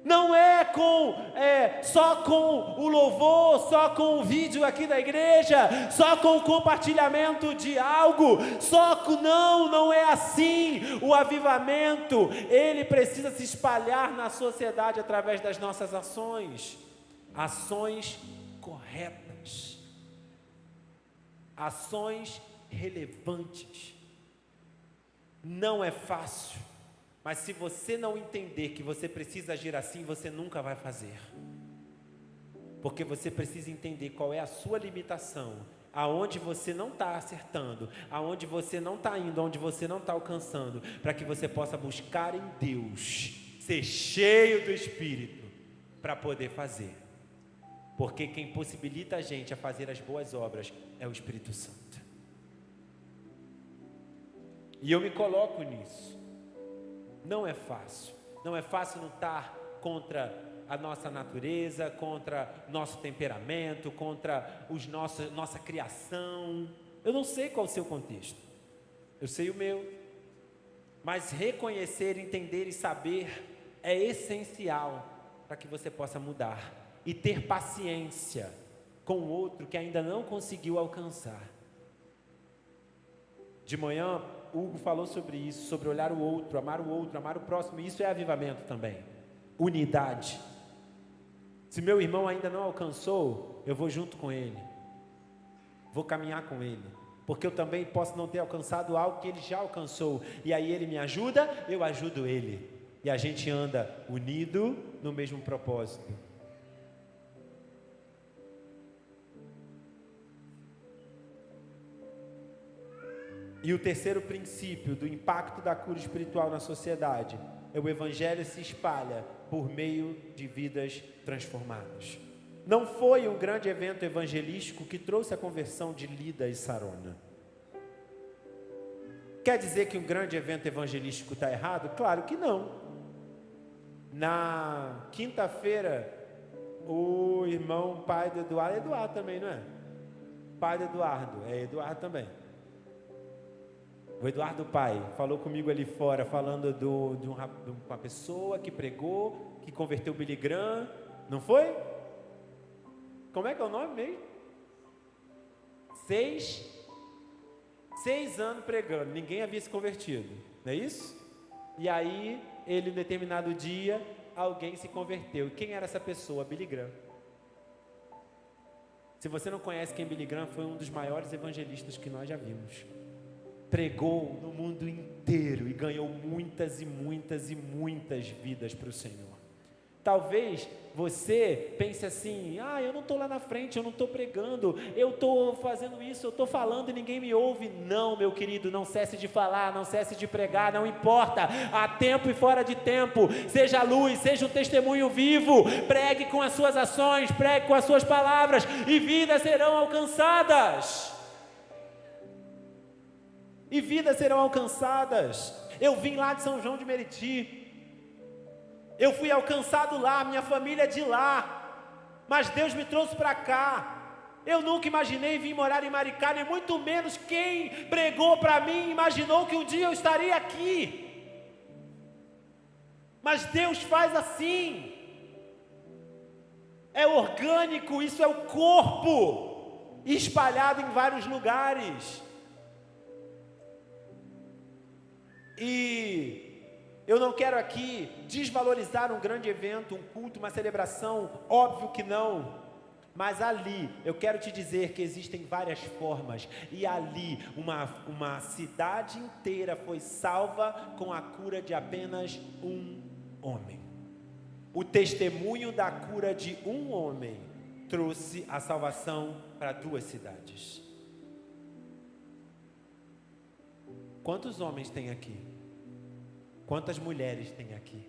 Speaker 1: Não é só com o louvor, só com o vídeo aqui da igreja, só com o compartilhamento de algo, não é assim. O avivamento, ele precisa se espalhar na sociedade através das nossas ações. Ações corretas, ações relevantes. Não é fácil, mas se você não entender que você precisa agir assim, você nunca vai fazer, porque você precisa entender qual é a sua limitação, aonde você não está acertando, aonde você não está indo, aonde você não está alcançando, para que você possa buscar em Deus, ser cheio do Espírito, para poder fazer. Porque quem possibilita a gente a fazer as boas obras é o Espírito Santo. E eu me coloco nisso. Não é fácil. Não é fácil lutar contra a nossa natureza, contra nosso temperamento, contra nossa criação. Eu não sei qual é o seu contexto. Eu sei o meu. Mas reconhecer, entender e saber é essencial para que você possa mudar. E ter paciência com o outro que ainda não conseguiu alcançar. De manhã, Hugo falou sobre isso, sobre olhar o outro, amar o próximo, e isso é avivamento também. Unidade. Se meu irmão ainda não alcançou, eu vou junto com ele. Vou caminhar com ele. Porque eu também posso não ter alcançado algo que ele já alcançou. E aí ele me ajuda, eu ajudo ele. E a gente anda unido no mesmo propósito. E o terceiro princípio do impacto da cura espiritual na sociedade é o evangelho se espalha por meio de vidas transformadas. Não foi um grande evento evangelístico que trouxe a conversão de Lida e Sarona. Quer dizer que um grande evento evangelístico está errado? Claro que não. Na quinta-feira, o irmão pai do Eduardo também, não é? Pai do Eduardo, é Eduardo também. O Eduardo pai falou comigo ali fora, falando de uma pessoa que pregou, que converteu o Billy Graham, não foi? Como é que é o nome mesmo? 6 anos pregando, ninguém havia se convertido, não é isso? E aí, ele, em determinado dia, alguém se converteu. E quem era essa pessoa? Billy Graham. Se você não conhece quem Billy Graham, foi um dos maiores evangelistas que nós já vimos. Pregou no mundo inteiro e ganhou muitas e muitas e muitas vidas para o Senhor. Talvez você pense assim: eu não estou lá na frente, eu não estou pregando, eu estou fazendo isso, eu estou falando e ninguém me ouve. Não, meu querido, não cesse de falar, não cesse de pregar, não importa, há tempo e fora de tempo, seja luz, seja um testemunho vivo, pregue com as suas ações, pregue com as suas palavras e vidas serão alcançadas. E vidas serão alcançadas. Eu vim lá de São João de Meriti, eu fui alcançado lá, minha família é de lá, mas Deus me trouxe para cá. Eu nunca imaginei vir morar em Maricá, nem muito menos quem pregou para mim imaginou que um dia eu estaria aqui. Mas Deus faz assim, é orgânico, isso é o corpo espalhado em vários lugares. E eu não quero aqui desvalorizar um grande evento, um culto, uma celebração, óbvio que não. Mas ali, eu quero te dizer que existem várias formas. E ali, uma cidade inteira foi salva com a cura de apenas um homem. O testemunho da cura de um homem trouxe a salvação para 2 cidades. Quantos homens tem aqui? Quantas mulheres tem aqui?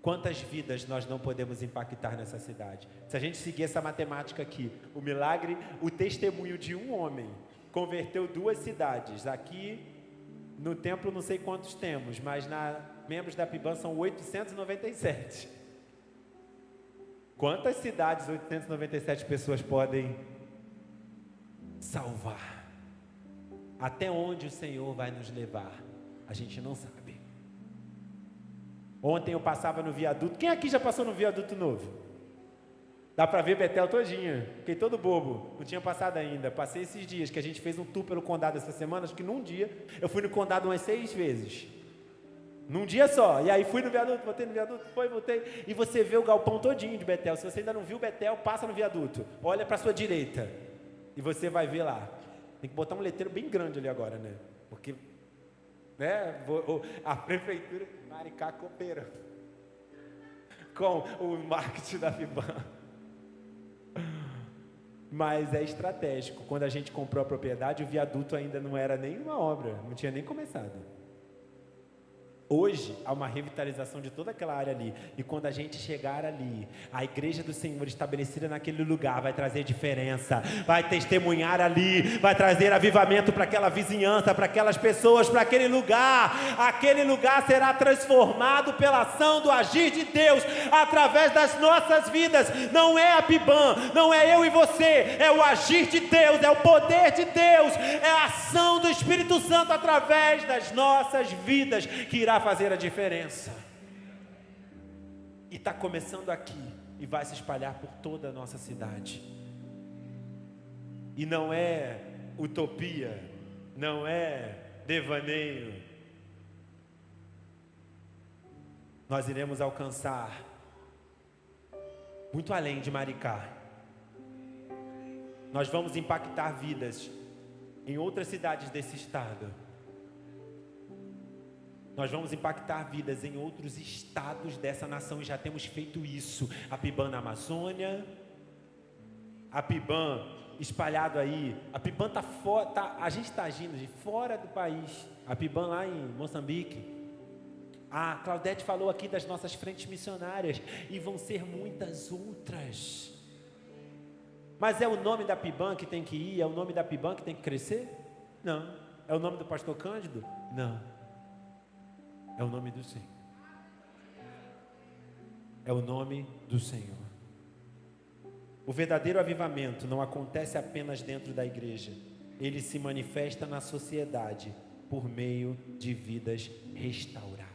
Speaker 1: Quantas vidas nós não podemos impactar nessa cidade? Se a gente seguir essa matemática aqui, o milagre, o testemunho de um homem converteu 2 cidades. Aqui no templo não sei quantos temos, mas membros da PIBAN são 897. Quantas cidades 897 pessoas podem salvar? Até onde o Senhor vai nos levar, a gente não sabe. Ontem eu passava no viaduto. Quem aqui já passou no viaduto novo? Dá para ver Betel todinha. Fiquei todo bobo, não tinha passado ainda. Passei esses dias, que a gente fez um tour pelo condado essa semana. Acho que num dia, eu fui no condado umas 6 vezes. Num dia só. E aí fui no viaduto, voltei no viaduto, voltei. E você vê o galpão todinho de Betel. Se você ainda não viu Betel, passa no viaduto. Olha para a sua direita e você vai ver lá. Tem que botar um letreiro bem grande ali agora, né? Porque, né, a prefeitura de Maricá coopera com o marketing da FIBAN. Mas é estratégico. Quando a gente comprou a propriedade, o viaduto ainda não era nem uma obra, não tinha nem começado. Hoje, há uma revitalização de toda aquela área ali. E quando a gente chegar ali, a igreja do Senhor estabelecida naquele lugar vai trazer diferença, vai testemunhar ali, vai trazer avivamento para aquela vizinhança, para aquelas pessoas, para aquele lugar. Aquele lugar será transformado pela ação do agir de Deus, através das nossas vidas. Não é a PIBAN, não é eu e você, é o agir de Deus, é o poder de Deus, é a ação do Espírito Santo através das nossas vidas, que irá fazer a diferença. E está começando aqui e vai se espalhar por toda a nossa cidade. E não é utopia, não é devaneio. Nós iremos alcançar muito além de Maricá. Nós vamos impactar vidas em outras cidades desse estado. Nós vamos impactar vidas em outros estados dessa nação e já temos feito isso. A PIBAN na Amazônia, a PIBAN espalhado aí. A PIBAN está fora, a gente está agindo de fora do país. A PIBAN lá em Moçambique. A Claudete falou aqui das nossas frentes missionárias e vão ser muitas outras. Mas é o nome da PIBAN que tem que ir? É o nome da PIBAN que tem que crescer? Não. É o nome do pastor Cândido? Não. É o nome do Senhor. É o nome do Senhor. O verdadeiro avivamento não acontece apenas dentro da igreja. Ele se manifesta na sociedade por meio de vidas restauradas.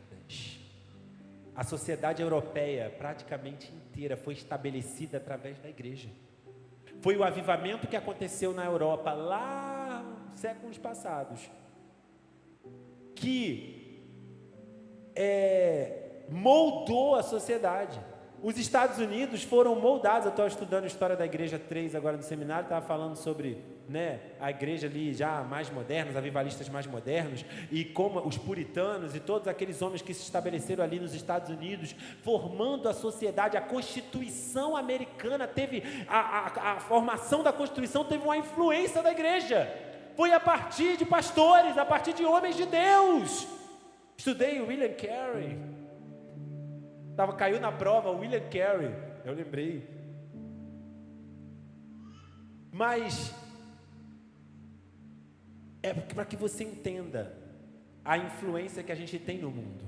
Speaker 1: A sociedade europeia, praticamente inteira, foi estabelecida através da igreja. Foi o avivamento que aconteceu na Europa lá séculos passados, que moldou a sociedade. Os Estados Unidos foram moldados. Eu estou estudando a história da igreja 3 agora no seminário, estava falando sobre, a igreja ali já mais moderna, os avivalistas mais modernos, e como os puritanos e todos aqueles homens que se estabeleceram ali nos Estados Unidos, formando a sociedade. A Constituição americana teve, a formação da Constituição teve uma influência da igreja. Foi a partir de pastores, a partir de homens de Deus. Estudei o William Carey. Caiu na prova o William Carey. Eu lembrei. Mas é para que você entenda a influência que a gente tem no mundo.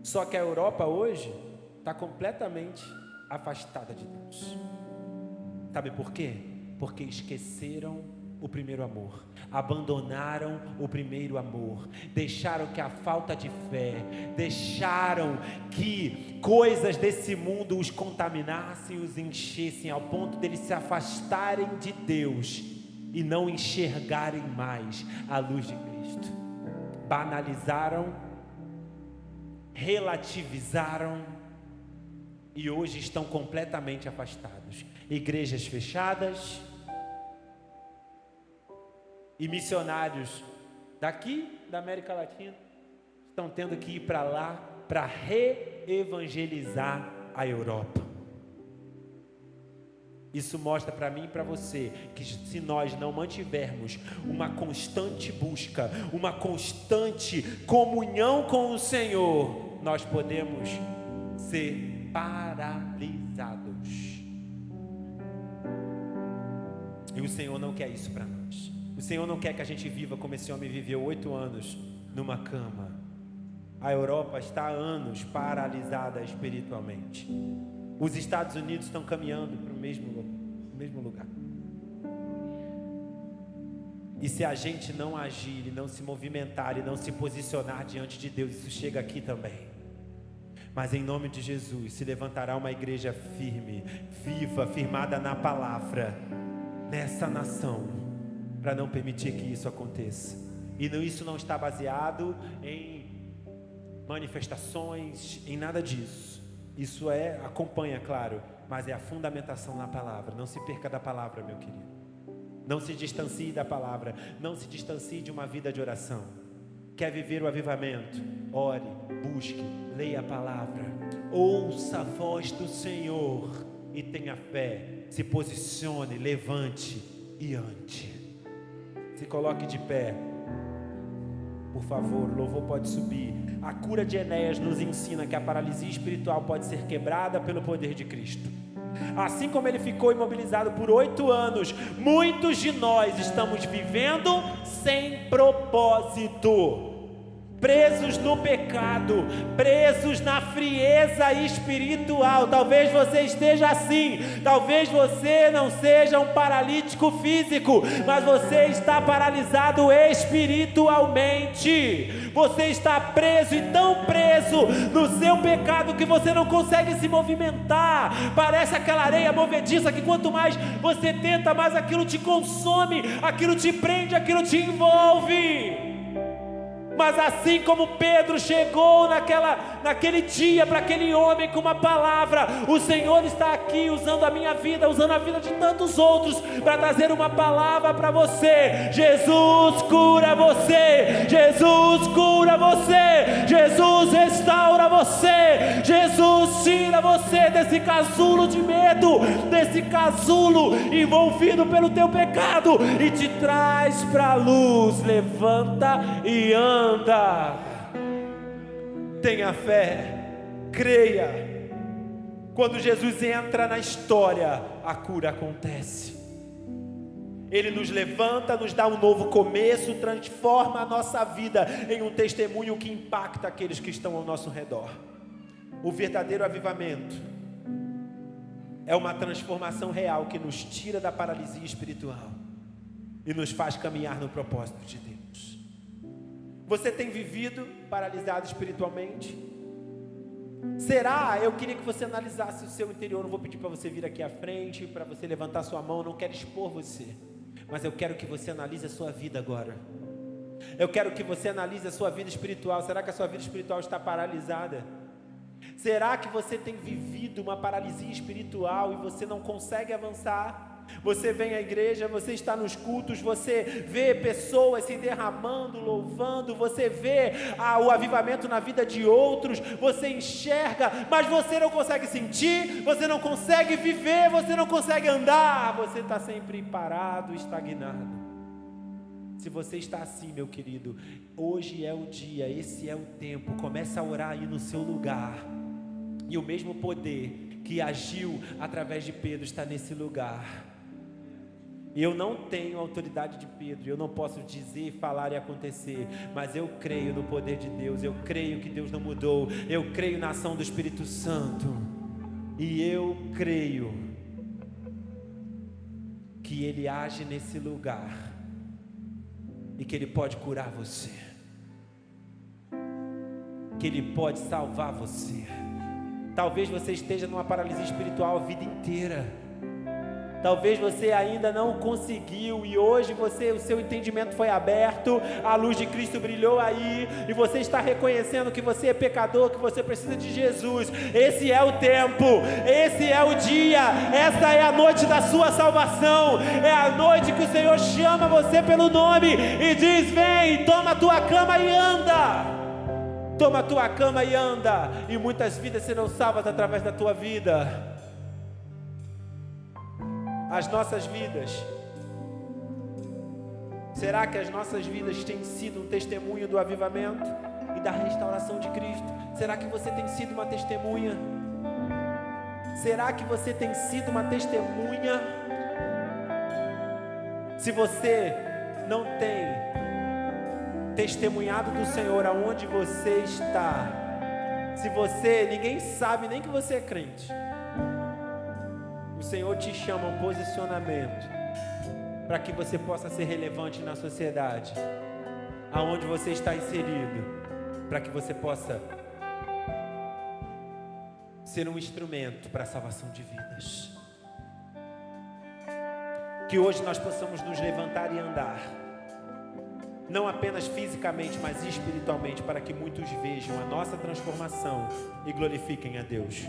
Speaker 1: Só que a Europa hoje está completamente afastada de Deus. Sabe por quê? Porque esqueceram o primeiro amor, abandonaram o primeiro amor, deixaram que a falta de fé, deixaram que coisas desse mundo os contaminassem, os enchessem ao ponto deles se afastarem de Deus e não enxergarem mais a luz de Cristo. Banalizaram, relativizaram e hoje estão completamente afastados. Igrejas fechadas. E missionários daqui da América Latina estão tendo que ir para lá para reevangelizar a Europa. Isso mostra para mim e para você que se nós não mantivermos uma constante busca, uma constante comunhão com o Senhor, nós podemos ser paralisados. E o Senhor não quer isso para nós. O Senhor não quer que a gente viva como esse homem viveu 8 anos numa cama. A Europa está há anos paralisada espiritualmente. Os Estados Unidos estão caminhando para o mesmo lugar. E se a gente não agir, e não se movimentar, e não se posicionar diante de Deus, isso chega aqui também. Mas em nome de Jesus, se levantará uma igreja firme, viva, firmada na palavra, nessa nação, para não permitir que isso aconteça. E isso não está baseado em manifestações, em nada disso. Isso acompanha, claro, mas é a fundamentação na palavra. Não se perca da palavra, meu querido. Não se distancie da palavra. Não se distancie de uma vida de oração. Quer viver o avivamento? Ore, busque, leia a palavra, ouça a voz do Senhor e tenha fé. Se posicione, levante e ande. Se coloque de pé, por favor. O louvor pode subir. A cura de Enéas nos ensina que a paralisia espiritual pode ser quebrada pelo poder de Cristo. Assim como ele ficou imobilizado por 8 anos, muitos de nós estamos vivendo sem propósito, presos no pecado, presos na frieza espiritual. Talvez você esteja assim, talvez você não seja um paralítico físico, mas você está paralisado espiritualmente. Você está preso e tão preso no seu pecado que você não consegue se movimentar. Parece aquela areia movediça que quanto mais você tenta, mais aquilo te consome, aquilo te prende, aquilo te envolve. Mas assim como Pedro chegou naquele dia para aquele homem com uma palavra, o Senhor está aqui usando a minha vida, usando a vida de tantos outros para trazer uma palavra para você. Jesus cura você, Jesus cura você, Jesus restaura você, Jesus tira você desse casulo de medo, desse casulo envolvido pelo teu pecado e te traz para a luz. Levanta e anda. Tenha fé, creia. Quando Jesus entra na história, a cura acontece. Ele nos levanta, nos dá um novo começo, transforma a nossa vida em um testemunho que impacta aqueles que estão ao nosso redor. O verdadeiro avivamento é uma transformação real que nos tira da paralisia espiritual e nos faz caminhar no propósito de Deus. Você tem vivido paralisado espiritualmente? Será? Eu queria que você analisasse o seu interior. Não vou pedir para você vir aqui à frente, para você levantar sua mão. Não quero expor você, mas eu quero que você analise a sua vida agora. Eu quero que você analise a sua vida espiritual. Será que a sua vida espiritual está paralisada? Será que você tem vivido uma paralisia espiritual e você não consegue avançar? Você vem à igreja, você está nos cultos, você vê pessoas se derramando, louvando, você vê o avivamento na vida de outros, você enxerga, mas você não consegue sentir, você não consegue viver, você não consegue andar, você está sempre parado, estagnado. Se você está assim, meu querido, hoje é o dia, esse é o tempo. Comece a orar aí no seu lugar, e o mesmo poder que agiu através de Pedro está nesse lugar. E eu não tenho a autoridade de Pedro, eu não posso dizer, falar e acontecer, mas eu creio no poder de Deus, eu creio que Deus não mudou, eu creio na ação do Espírito Santo, e eu creio que Ele age nesse lugar, e que Ele pode curar você, que Ele pode salvar você. Talvez você esteja numa paralisia espiritual a vida inteira. Talvez você ainda não conseguiu e hoje o seu entendimento foi aberto, a luz de Cristo brilhou aí e você está reconhecendo que você é pecador, que você precisa de Jesus. Esse é o tempo, esse é o dia, essa é a noite da sua salvação, é a noite que o Senhor chama você pelo nome e diz: vem, toma a tua cama e anda. Toma a tua cama e anda. E muitas vidas serão salvas através da tua vida. As nossas vidas, será que as nossas vidas têm sido um testemunho do avivamento e da restauração de Cristo? Será que você tem sido uma testemunha? Será que você tem sido uma testemunha? Se você não tem testemunhado do Senhor aonde você está, ninguém sabe nem que você é crente, o Senhor te chama a um posicionamento para que você possa ser relevante na sociedade aonde você está inserido, para que você possa ser um instrumento para a salvação de vidas. Que hoje nós possamos nos levantar e andar, não apenas fisicamente, mas espiritualmente, para que muitos vejam a nossa transformação e glorifiquem a Deus.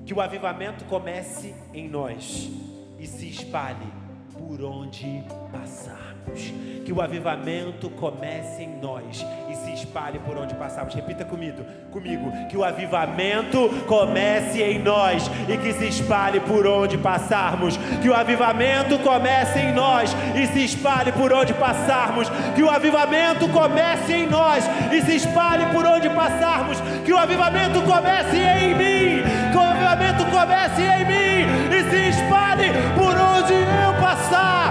Speaker 1: Que o avivamento comece em nós e se espalhe por onde passarmos. Que o avivamento comece em nós e se espalhe por onde passarmos. Repita comigo. Que o avivamento comece em nós e que se espalhe por onde passarmos. Que o avivamento comece em nós e se espalhe por onde passarmos. Que o avivamento comece em nós e se espalhe por onde passarmos. Que o avivamento comece em mim. Que o avivamento comece em mim e se espalhe por onde eu passar.